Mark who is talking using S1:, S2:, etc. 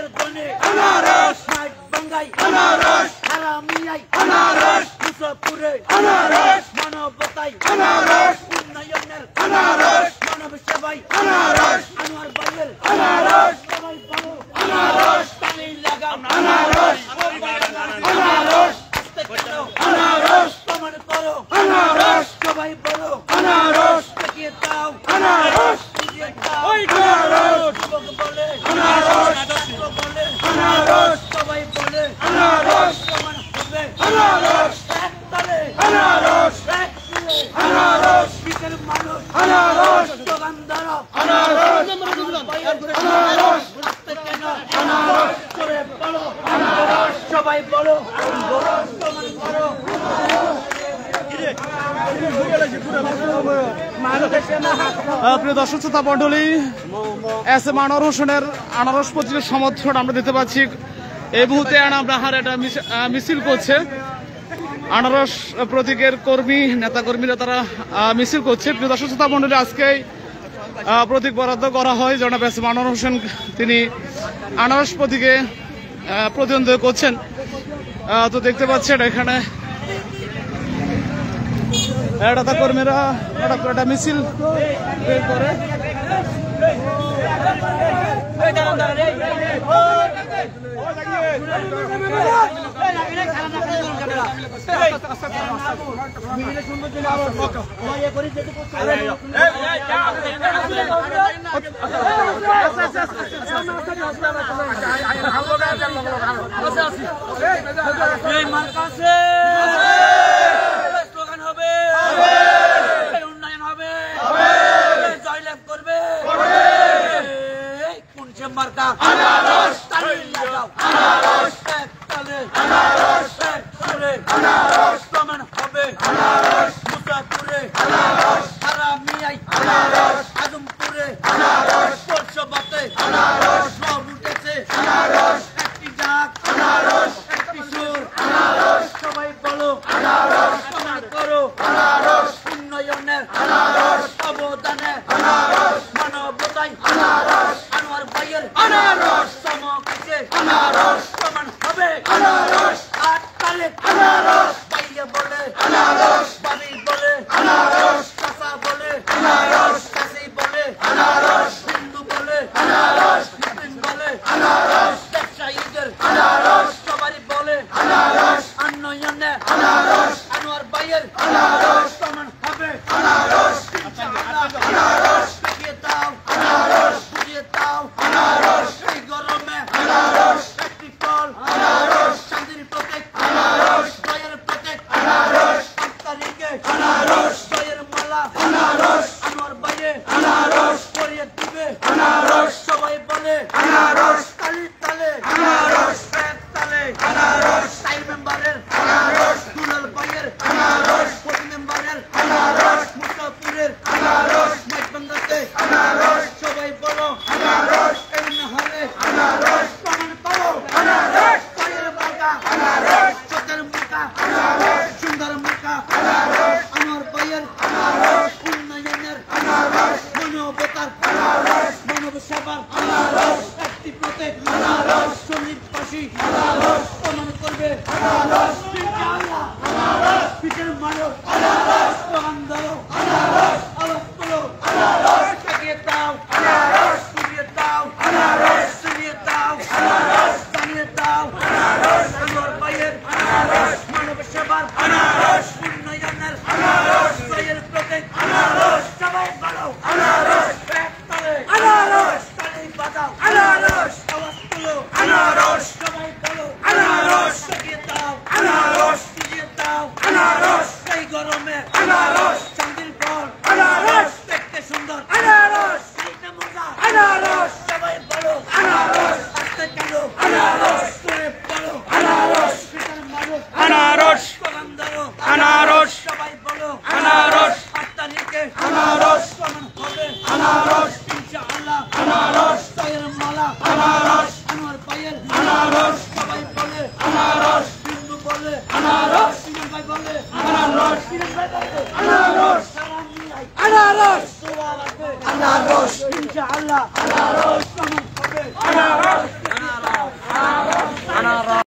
S1: উন্নয়নের জন্যে মাইক বাঙ্গাই হারামিয়াই মুসাপুরে মানবতাই উন্নয়নের মানব সেবাই আনোয়ার ভাইয়ের সবাই বলো তালি লাগাও আস্তে করো প্রমাণ করো সবাই বলো দেখিয়ে দাও বুঝিয়ে দাও যুবক বলে বলে সবাই বলে প্রমাণ হবে একতলে বিকেল মানুষ স্লোগান ধরো করে বলো সবাই বলো প্রমাণ করো
S2: প্রিয় দর্শক শ্রোতা মন্ডলী এস এম আনোয়ার হোসেনের আনারস প্রতীকের সমর্থন আমরা দেখতে পাচ্ছি এই মুহূর্তে আনামরাহার একটা মিছিল করছে আনারস প্রতীকের কর্মী নেতাকর্মীরা তারা মিছিল করছে। প্রিয় দর্শক শ্রোতা মন্ডলী আজকে প্রতীক বরাদ্দ করা হয় জনাব এস এম আনোয়ার হোসেন তিনি আনারস প্রতীকে প্রতিদ্বন্দ্বিতা করছেন। তো দেখতে পাচ্ছেন এখানে নেতা কর্মীরা একটা মিছিল বের করে
S1: স্লোগান হবে উন্নয়ন হবে জয়লাভ করবে কোন মার্কা তালি লাগাও প্রমাণ হবে মুসাপুরে হারামিয়াই আজমপুরে পরশবাতে সব উঠেছে একটি ডাক একটি সুর সবাই বলো প্রমাণ করো উন্নয়নের অবদানে মানবতাই আনোয়ার ভাইয়ের চমকেছে প্রমাণ হবে আট তালে ভাইয়া বলে বাড়ি বলে চাচা বলে চাষি বলে হিন্দু বলে মুসলিম বলে ব্যবসায়ীদের সবারই বলে উন্নয়নে আনোয়ার ভাইয়ের প্রমাণ হবে দেখিয়ে দাও বুঝিয়ে দাও এই গরমে একটি ফল শান্তির প্রতীক জয়ের প্রতীক 5 তারিখে জয়ের মালা আনোয়ার ভাইয়ে পরিয়ে দিবে সবাই বলে তালি তালে এক তালে 4 মেম্বারের দুলাল ভাইয়ের 4 মেম্বারের মুসাপুরের মাইকবাঙ্গাতে সবাই বলো এই নাহারে প্রমাণ করো জয়ের মার্কা চোখের মার্কা সুন্দর মার্কা আনোয়ার ভাইয়ের উন্নয়নের মানবতার মানব সেবার একটি প্রতীক শহীদ ফাঁসি প্রমাণ করবে পিঠের মানুষ প্রমাণ ধরো আলোক তোলো এগিয়ে দাও বুঝিয়ে দাও চিনিয়ে দাও জানিয়ে দাও আনোয়ার ভাইয়ের মানব সেবার উন্নয়নের জয়ের প্রতীক সবাই বলো এক তালে তালি বাজাও আওয়াজ তোলো সবাই বলো এগিয়ে দাও বুঝিয়ে দাও এই গরমে চাঁদির ফল দেখতে সুন্দর খাইতে মজা সবাই বলো আস্তে কালো করে বলো পিতার মানুষ প্রমাণ ধরো সবাই বলো 8 তারিখে প্রমাণ হবে ইনশাআল্লাহ জয়ের মালা আনোয়ার ভাইয়ের সবাই বলে হিন্দু বলে সিনেম ভাই বলে সিনেম ভাই বলে দোয়া লাগবে ইনশাআল্লাহ প্রমাণ হবে আনারস